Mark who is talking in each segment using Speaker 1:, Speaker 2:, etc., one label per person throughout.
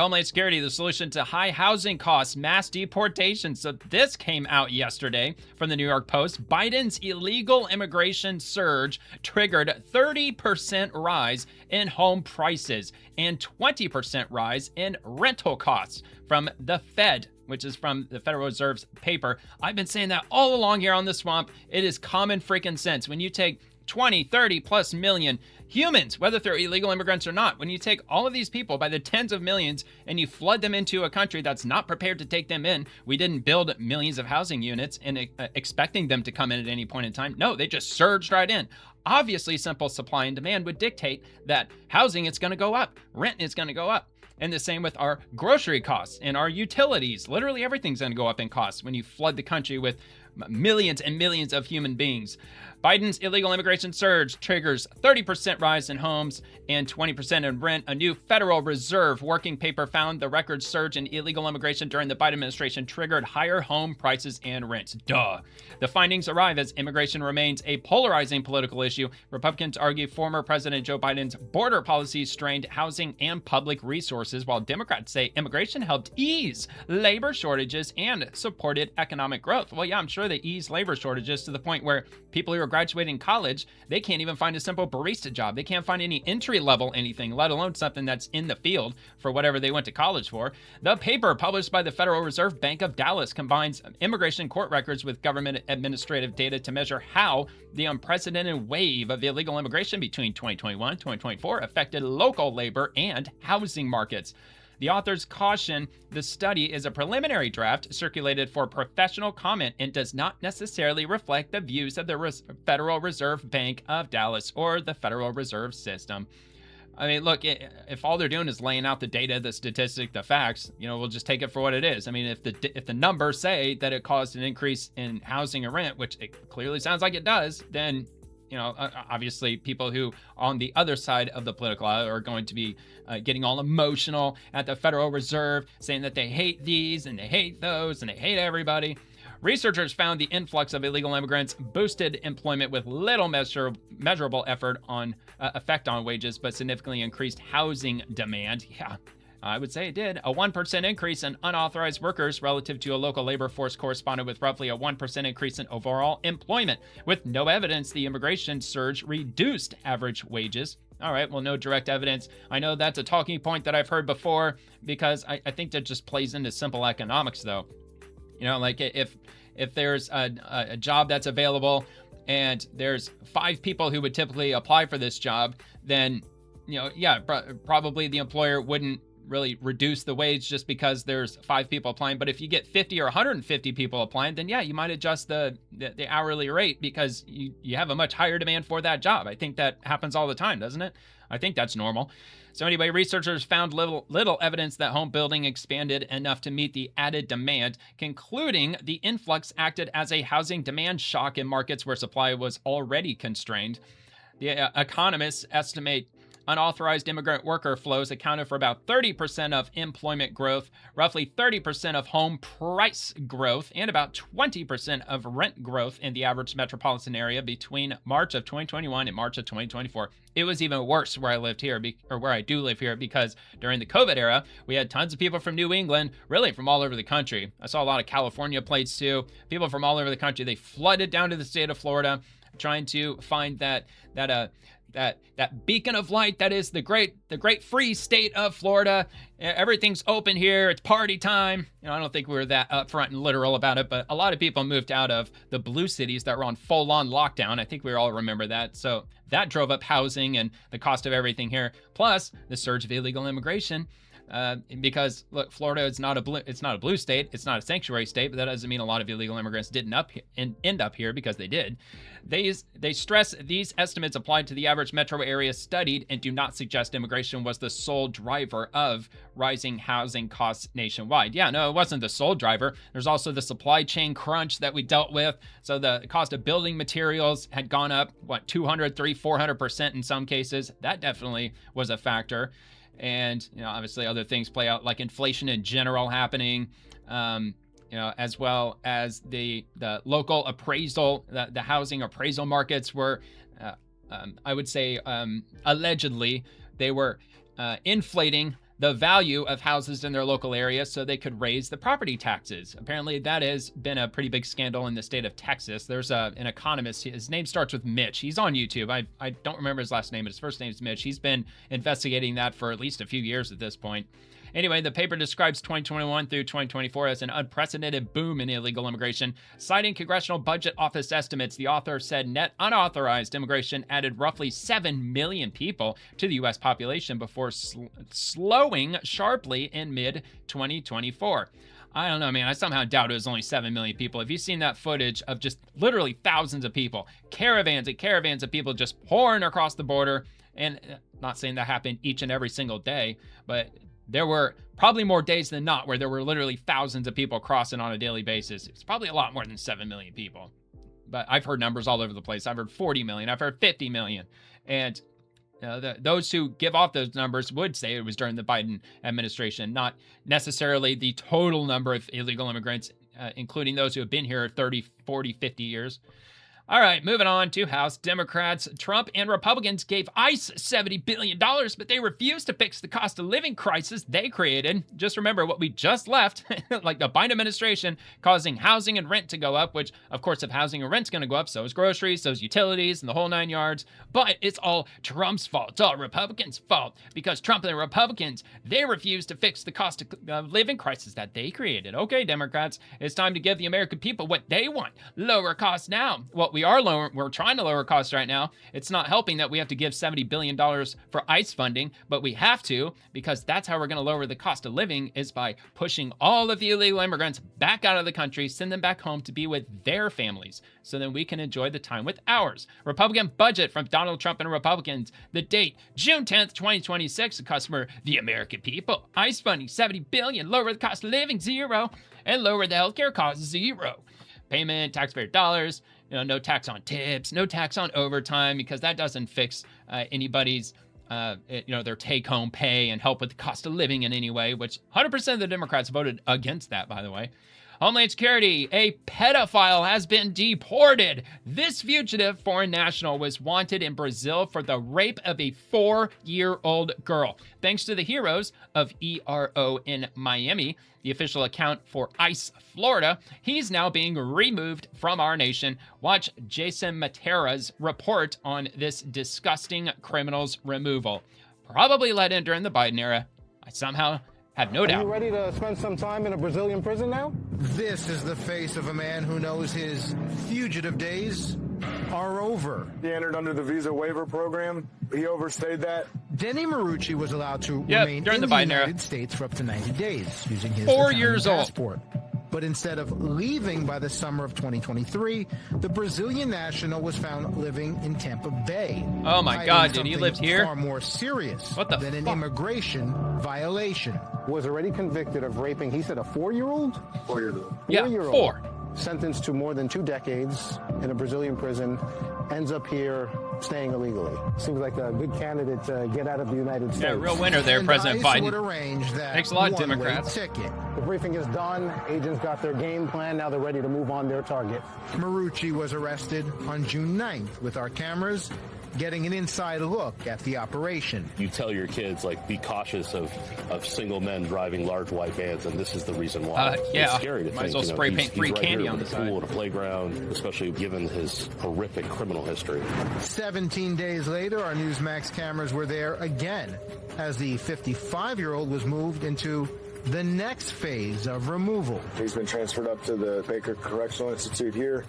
Speaker 1: Homeland Security, the solution to high housing costs, mass deportation. So this came out yesterday from the New York Post. Biden's illegal immigration surge triggered 30% rise in home prices and 20% rise in rental costs from the Fed, which is from the Federal Reserve's paper. I've been saying that all along here on The Swamp. It is common freaking sense. When you take 20, 30 plus million humans, whether they're illegal immigrants or not, when you take all of these people by the tens of millions and you flood them into a country that's not prepared to take them in, we didn't build millions of housing units and expecting them to come in at any point in time. No, they just surged right in. Obviously, simple supply and demand would dictate that housing is going to go up, rent is going to go up. And the same with our grocery costs and our utilities. Literally everything's going to go up in costs when you flood the country with millions and millions of human beings. Biden's illegal immigration surge triggers 30% rise in homes and 20% in rent. A new Federal Reserve working paper found the record surge in illegal immigration during the Biden administration triggered higher home prices and rents. Duh. The findings arrive as immigration remains a polarizing political issue. Republicans argue former President Joe Biden's border policies strained housing and public resources, while Democrats say immigration helped ease labor shortages and supported economic growth. Well, yeah, I'm sure they eased labor shortages to the point where people who are graduating college, they can't even find a simple barista job. They can't find any entry-level anything, let alone something that's in the field for whatever they went to college for. The paper published by the Federal Reserve Bank of Dallas combines immigration court records with government administrative data to measure how the unprecedented wave of illegal immigration between 2021 and 2024 affected local labor and housing markets. The authors caution the study is a preliminary draft circulated for professional comment and does not necessarily reflect the views of the Federal Reserve Bank of Dallas or the Federal Reserve System. I mean, look, if all they're doing is laying out the data, the statistic, the facts, we'll just take it for what it is. I mean, if the numbers say that it caused an increase in housing and rent, which it clearly sounds like it does, then obviously people who on the other side of the political aisle are going to be getting all emotional at the Federal Reserve, saying that they hate these and they hate those and they hate everybody. Researchers found the influx of illegal immigrants boosted employment with little measurable effect on wages, but significantly increased housing demand. Yeah, I would say it did. A 1% increase in unauthorized workers relative to a local labor force corresponded with roughly a 1% increase in overall employment, with no evidence the immigration surge reduced average wages. All right, well, no direct evidence. I know that's a talking point that I've heard before because I think that just plays into simple economics, though. Like if there's a job that's available and there's 5 people who would typically apply for this job, then, probably the employer wouldn't really reduce the wage just because there's 5 people applying. But if you get 50 or 150 people applying, then yeah, you might adjust the hourly rate because you have a much higher demand for that job. I think that happens all the time, doesn't it? I think that's normal. So anyway, researchers found little evidence that home building expanded enough to meet the added demand, concluding the influx acted as a housing demand shock in markets where supply was already constrained. The economists estimate unauthorized immigrant worker flows accounted for about 30% of employment growth, roughly 30% of home price growth, and about 20% of rent growth in the average metropolitan area between March of 2021 and March of 2024. It was even worse where I lived here, or where I do live here, because during the COVID era, we had tons of people from New England, really from all over the country. I saw a lot of California plates too. People from all over the country, they flooded down to the state of Florida, trying to find that beacon of light that is the great free state of Florida. Everything's open here. It's party time. I don't think we were that upfront and literal about it, but a lot of people moved out of the blue cities that were on full-on lockdown. I think we all remember that. So that drove up housing and the cost of everything here, plus the surge of illegal immigration. Because look, Florida is not a blue state. It's not a sanctuary state, but that doesn't mean a lot of illegal immigrants didn't end up here, because they did. They stress these estimates applied to the average metro area studied and do not suggest immigration was the sole driver of rising housing costs nationwide. Yeah, no, it wasn't the sole driver. There's also the supply chain crunch that we dealt with. So the cost of building materials had gone up, 200, 300, 400% in some cases. That definitely was a factor. And, obviously other things play out, like inflation in general happening, as well as the local appraisal, the housing appraisal markets were, I would say, allegedly, they were inflating the value of houses in their local area so they could raise the property taxes. Apparently, that has been a pretty big scandal in the state of Texas. There's an economist. His name starts with Mitch. He's on YouTube. I don't remember his last name, but his first name is Mitch. He's been investigating that for at least a few years at this point. Anyway, the paper describes 2021 through 2024 as an unprecedented boom in illegal immigration. Citing Congressional Budget Office estimates, the author said net unauthorized immigration added roughly 7 million people to the U.S. population before slowing sharply in mid-2024. I don't know, man. I somehow doubt it was only 7 million people. Have you seen that footage of just literally thousands of people, caravans and caravans of people just pouring across the border? And not saying that happened each and every single day, but there were probably more days than not where there were literally thousands of people crossing on a daily basis. It's probably a lot more than 7 million people. But I've heard numbers all over the place. I've heard 40 million. I've heard 50 million. And those who give off those numbers would say it was during the Biden administration, not necessarily the total number of illegal immigrants, including those who have been here 30, 40, 50 years. All right, moving on to House Democrats. Trump and Republicans gave ICE $70 billion, but they refused to fix the cost of living crisis they created. Just remember what we just left, like the Biden administration causing housing and rent to go up, which, of course, if housing and rent's going to go up, so is groceries, so is utilities, and the whole 9 yards. But it's all Trump's fault. It's all Republicans' fault, because Trump and the Republicans, they refused to fix the cost of living crisis that they created. Okay, Democrats, it's time to give the American people what they want. Lower costs now. What we're trying to lower costs right now. It's not helping that we have to give $70 billion for ICE funding, but we have to, because that's how we're going to lower the cost of living, is by pushing all of the illegal immigrants back out of the country, send them back home to be with their families, so then we can enjoy the time with ours. Republican budget from Donald Trump and Republicans. The date, June 10th, 2026. The customer, the American people. ICE funding, $70 billion. Lower the cost of living, $0. And lower the healthcare costs, $0. Payment, taxpayer dollars. No tax on tips, no tax on overtime, because that doesn't fix anybody's, their take-home pay and help with the cost of living in any way, which 100% of the Democrats voted against that, by the way. Homeland Security, a pedophile has been deported. This fugitive foreign national was wanted in Brazil for the rape of a 4-year-old girl. Thanks to the heroes of ERO in Miami, the official account for ICE Florida, he's now being removed from our nation. Watch Jason Matera's report on this disgusting criminal's removal. Probably let in during the Biden era. I somehow have no doubt.
Speaker 2: Are you ready to spend some time in a Brazilian prison now?
Speaker 3: This is the face of a man who knows his fugitive days are over.
Speaker 4: He entered under the visa waiver program. He overstayed that.
Speaker 3: Denny Marucci was allowed to remain
Speaker 1: during
Speaker 3: in
Speaker 1: the
Speaker 3: the
Speaker 1: Biden era.
Speaker 3: United States for up to 90 days using his
Speaker 1: 4
Speaker 3: Italian
Speaker 1: years old.
Speaker 3: passport. But instead of leaving by the summer of 2023, the Brazilian national was found living in Tampa Bay.
Speaker 1: Oh my God, did he live here?
Speaker 3: Far more serious
Speaker 1: What the
Speaker 3: than an
Speaker 1: fuck?
Speaker 3: immigration violation.
Speaker 2: Was already convicted of raping, he said, a 4-year-old?
Speaker 4: 4-year-old.
Speaker 1: Yeah,
Speaker 2: 4-year-old.
Speaker 1: 4.
Speaker 2: Sentenced to more than 2 decades in a Brazilian prison, ends up here staying illegally. Seems like a good candidate to get out of the United States.
Speaker 1: Yeah, real winner there,
Speaker 3: And
Speaker 1: President
Speaker 3: ICE
Speaker 1: Biden.
Speaker 3: would arrange that
Speaker 1: Thanks a lot,
Speaker 3: one-way
Speaker 1: Democrats.
Speaker 3: ticket.
Speaker 2: The briefing is done. Agents got their game plan. Now they're ready to move on their target.
Speaker 3: Marucci was arrested on June 9th with our cameras, getting an inside look at the operation.
Speaker 5: You tell your kids, like, be cautious of single men driving large white vans, and this is the reason why.
Speaker 1: Yeah,
Speaker 5: It's scary to
Speaker 1: might as
Speaker 5: think,
Speaker 1: well spray paint free
Speaker 5: he's right
Speaker 1: candy
Speaker 5: here
Speaker 1: on
Speaker 5: with
Speaker 1: the
Speaker 5: a pool
Speaker 1: side.
Speaker 5: and a playground, especially given his horrific criminal history.
Speaker 3: 17 days later, our Newsmax cameras were there again as the 55-year-old was moved into the next phase of removal.
Speaker 4: He's been transferred up to the Baker Correctional Institute here.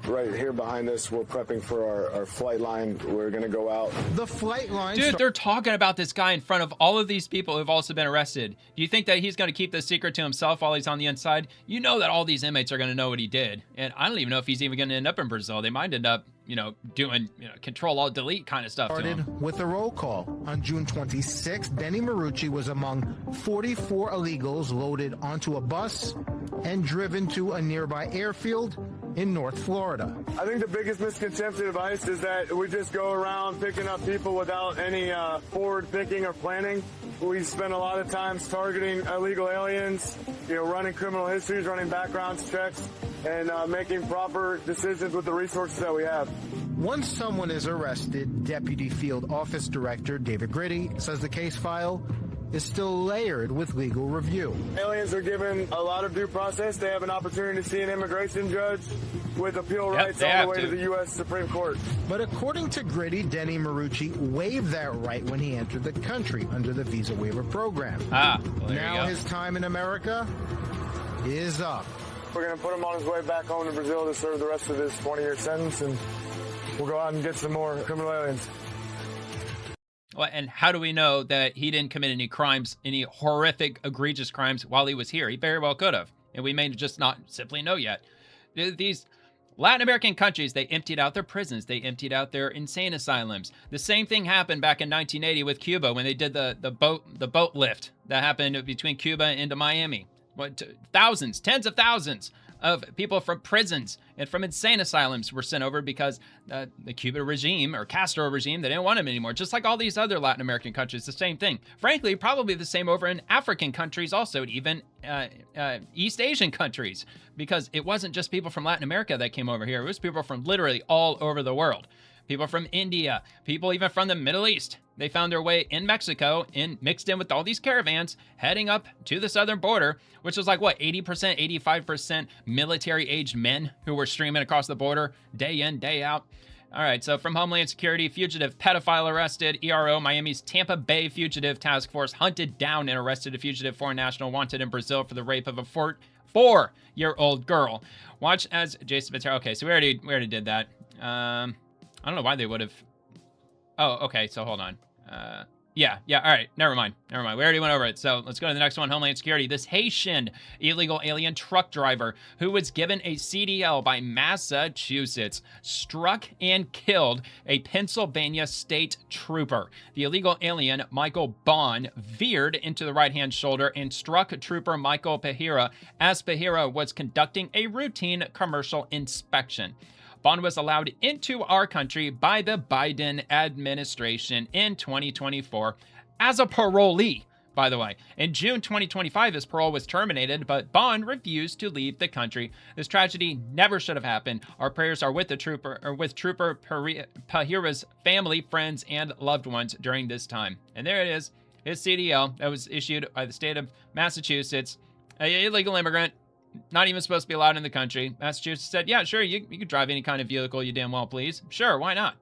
Speaker 4: Right here behind us, we're prepping for our flight line. We're going to go out.
Speaker 3: The flight line
Speaker 1: Dude, they're talking about this guy in front of all of these people who've also been arrested. Do you think that he's going to keep this secret to himself while he's on the inside? You know that all these inmates are going to know what he did. And I don't even know if he's even going to end up in Brazil. They might end up, doing, control-alt-delete kind of stuff to him.
Speaker 3: started with a roll call. On June 26th, Denny Marucci was among 44 illegals loaded onto a bus and driven to a nearby airfield in North Florida.
Speaker 4: I think the biggest misconception of ICE is that we just go around picking up people without any forward thinking or planning. We spend a lot of times targeting illegal aliens, running criminal histories, running background checks, and making proper decisions with the resources that we have.
Speaker 3: Once someone is arrested, Deputy Field Office Director David Gritty says the case file is still layered with legal review.
Speaker 4: Aliens are given a lot of due process. They have an opportunity to see an immigration judge with appeal rights all the way to the U.S. Supreme Court.
Speaker 3: But according to Gritty, Denny Marucci waived that right when he entered the country under the visa waiver program.
Speaker 1: Well, there
Speaker 3: now
Speaker 1: you go.
Speaker 3: his time in America is up.
Speaker 4: We're going to put him on his way back home to Brazil to serve the rest of his 20-year sentence, and we'll go out and get some more criminal aliens.
Speaker 1: Well, and how do we know that he didn't commit any crimes, any horrific, egregious crimes while he was here? He very well could have. And we may just not simply know yet. These Latin American countries, they emptied out their prisons. They emptied out their insane asylums. The same thing happened back in 1980 with Cuba when they did the boat lift that happened between Cuba into Miami. Thousands, tens of thousands of people from prisons and from insane asylums were sent over because the Cuban regime or Castro regime, they didn't want them anymore. Just like all these other Latin American countries, the same thing. Frankly, probably the same over in African countries also, even East Asian countries, because it wasn't just people from Latin America that came over here. It was people from literally all over the world. People from India, people even from the Middle East. They found their way in Mexico and mixed in with all these caravans heading up to the southern border, which was like, 80%, 85% military-aged men who were streaming across the border day in, day out. All right, so from Homeland Security, fugitive pedophile arrested. ERO, Miami's Tampa Bay Fugitive Task Force hunted down and arrested a fugitive foreign national wanted in Brazil for the rape of a 4-year-old girl. Watch as Jason Patera. Okay, so we already did that. I don't know why they would have. Oh, okay. So hold on. Yeah. All right. Never mind. We already went over it. So let's go to the next one. Homeland Security. This Haitian illegal alien truck driver who was given a CDL by Massachusetts struck and killed a Pennsylvania state trooper. The illegal alien, Michael Bond, veered into the right-hand shoulder and struck trooper Michael Pahira as Pahira was conducting a routine commercial inspection. Bond was allowed into our country by the Biden administration in 2024 as a parolee, by the way. In June 2025, his parole was terminated, but Bond refused to leave the country. This tragedy never should have happened. Our prayers are with Trooper Pahira's family, friends, and loved ones during this time. And there it is, his CDL that was issued by the state of Massachusetts, an illegal immigrant. Not even supposed to be allowed in the country. Massachusetts said, yeah, sure, you can drive any kind of vehicle you damn well please. Sure, why not?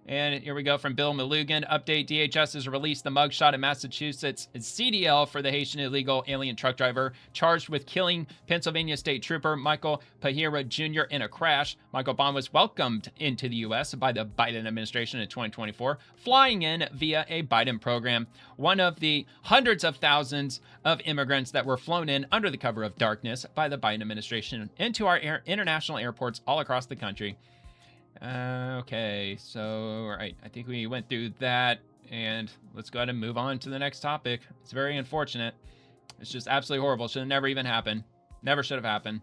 Speaker 1: And here we go from Bill Malugan. Update, DHS has released the mugshot of Massachusetts CDL for the Haitian illegal alien truck driver charged with killing Pennsylvania state trooper Michael Pahira Jr. in a crash. Michael Bond was welcomed into the U.S. by the Biden administration in 2024, flying in via a Biden program. One of the hundreds of thousands of immigrants that were flown in under the cover of darkness by the Biden administration into our international airports all across the country. Okay, so, right, I think we went through that, and let's go ahead and move on to the next topic. It's very unfortunate. It's just absolutely horrible. Should have never even happened. Never should have happened.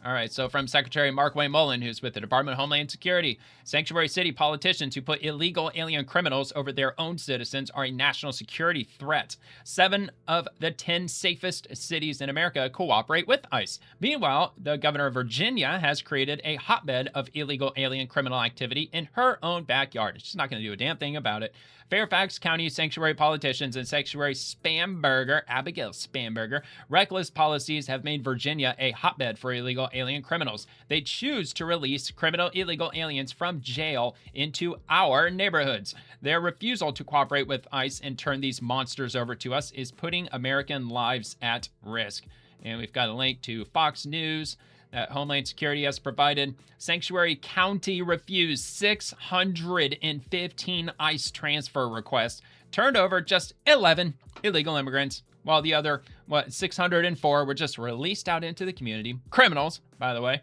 Speaker 1: All right, so from Secretary Mark Wayne Mullen, who's with the Department of Homeland Security, sanctuary city politicians who put illegal alien criminals over their own citizens are a national security threat. 7 of the 10 safest cities in America cooperate with ICE. Meanwhile, the governor of Virginia has created a hotbed of illegal alien criminal activity in her own backyard. She's not going to do a damn thing about it. Fairfax County sanctuary politicians and sanctuary spamberger, Abigail Spamberger, reckless policies have made Virginia a hotbed for illegal alien criminals. They choose to release criminal illegal aliens from jail into our neighborhoods. Their refusal to cooperate with ICE and turn these monsters over to us is putting American lives at risk. And we've got a link to Fox News that Homeland Security has provided. Sanctuary County refused 615 ICE transfer requests, turned over just 11 illegal immigrants, while the other, 604 were just released out into the community. Criminals, by the way.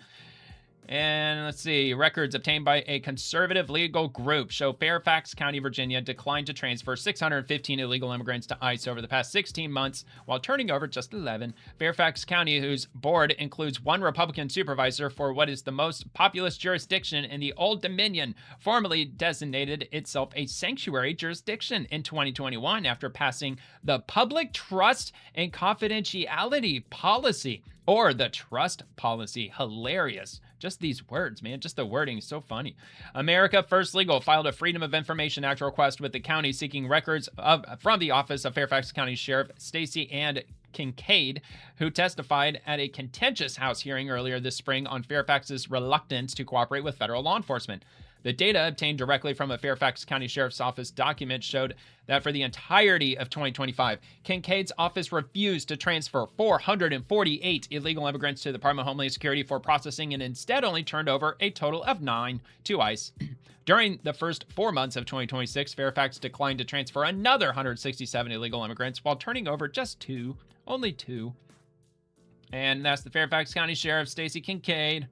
Speaker 1: And let's see, records obtained by a conservative legal group show Fairfax County, Virginia declined to transfer 615 illegal immigrants to ICE over the past 16 months while turning over just 11. Fairfax County, whose board includes 1 Republican supervisor for what is the most populous jurisdiction in the Old Dominion, formally designated itself a sanctuary jurisdiction in 2021 after passing the Public Trust and Confidentiality Policy, or the Trust Policy. Hilarious. Just these words, man. Just the wording is so funny. America First Legal filed a Freedom of Information Act request with the county seeking records from the office of Fairfax County Sheriff Stacy and Kincaid, who testified at a contentious House hearing earlier this spring on Fairfax's reluctance to cooperate with federal law enforcement. The data obtained directly from a Fairfax County Sheriff's Office document showed that for the entirety of 2025, Kincaid's office refused to transfer 448 illegal immigrants to the Department of Homeland Security for processing and instead only turned over a total of 9 to ICE. During the first 4 months of 2026, Fairfax declined to transfer another 167 illegal immigrants while turning over just 2, only 2. And that's the Fairfax County Sheriff, Stacy Kincaid.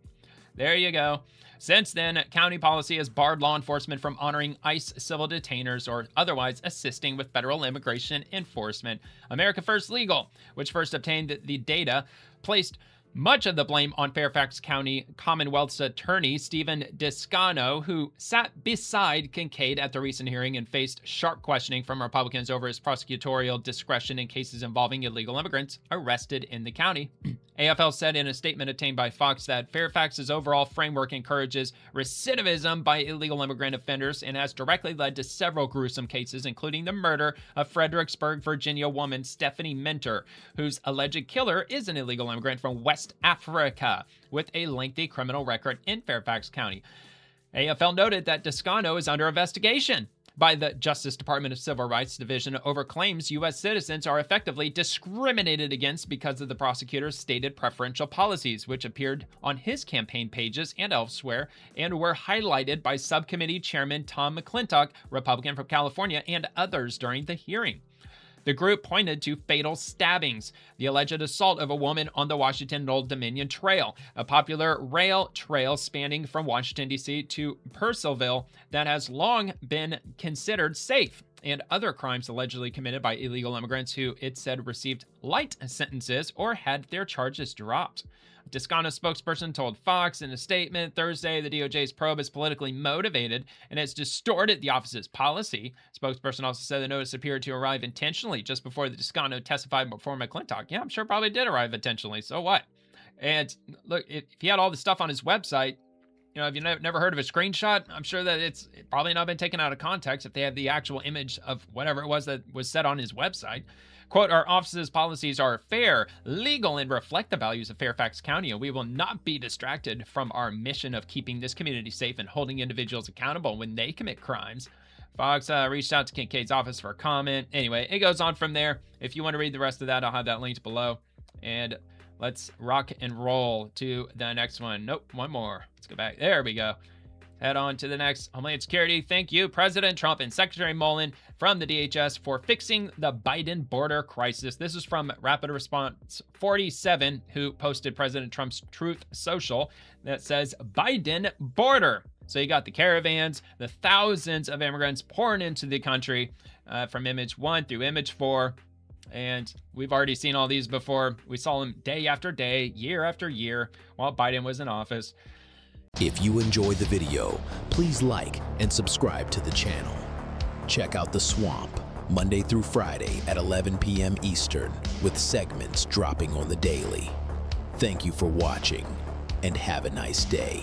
Speaker 1: There you go. Since then, county policy has barred law enforcement from honoring ICE civil detainers or otherwise assisting with federal immigration enforcement. America First Legal, which first obtained the data, placed much of the blame on Fairfax County Commonwealth's attorney, Stephen Descano, who sat beside Kincaid at the recent hearing and faced sharp questioning from Republicans over his prosecutorial discretion in cases involving illegal immigrants arrested in the county. AFL said in a statement obtained by Fox that Fairfax's overall framework encourages recidivism by illegal immigrant offenders and has directly led to several gruesome cases, including the murder of Fredericksburg, Virginia woman Stephanie Minter, whose alleged killer is an illegal immigrant from West Africa with a lengthy criminal record in Fairfax County. AFL noted that Descano is under investigation by the Justice Department of Civil Rights Division over claims U.S. citizens are effectively discriminated against because of the prosecutor's stated preferential policies, which appeared on his campaign pages and elsewhere, and were highlighted by Subcommittee Chairman Tom McClintock, Republican from California, and others during the hearing. The group pointed to fatal stabbings, the alleged assault of a woman on the Washington Old Dominion Trail, a popular rail trail spanning from Washington, D.C. to Purcellville that has long been considered safe, and other crimes allegedly committed by illegal immigrants who, it said, received light sentences or had their charges dropped. Descano's spokesperson told Fox in a statement Thursday the DOJ's probe is politically motivated and has distorted the office's policy. Spokesperson also said the notice appeared to arrive intentionally just before the Descano testified before McClintock. Yeah, I'm sure it probably did arrive intentionally. So what? And look, if he had all this stuff on his website, you know, if you've never heard of a screenshot, I'm sure that it's probably not been taken out of context if they have the actual image of whatever it was that was said on his website. Quote, our office's policies are fair, legal, and reflect the values of Fairfax County, and we will not be distracted from our mission of keeping this community safe and holding individuals accountable when they commit crimes. Fox reached out to Kincaid's office for a comment. Anyway, it goes on from there. If you want to read the rest of that, I'll have that linked below. And let's rock and roll to the next one. Nope, one more. Let's go back. There we go. Head on to the next. Homeland Security. Thank you, President Trump and Secretary Mullen from the DHS for fixing the Biden border crisis. This is from Rapid Response 47, who posted President Trump's Truth Social that says Biden border. So you got the caravans, the thousands of immigrants pouring into the country from image 1 through image 4. And we've already seen all these before. We saw them day after day, year after year, while Biden was in office.
Speaker 6: If you enjoyed the video, please like and subscribe to the channel. Check out The Swamp, Monday through Friday at 11 p.m. Eastern, with segments dropping on the daily. Thank you for watching, and have a nice day.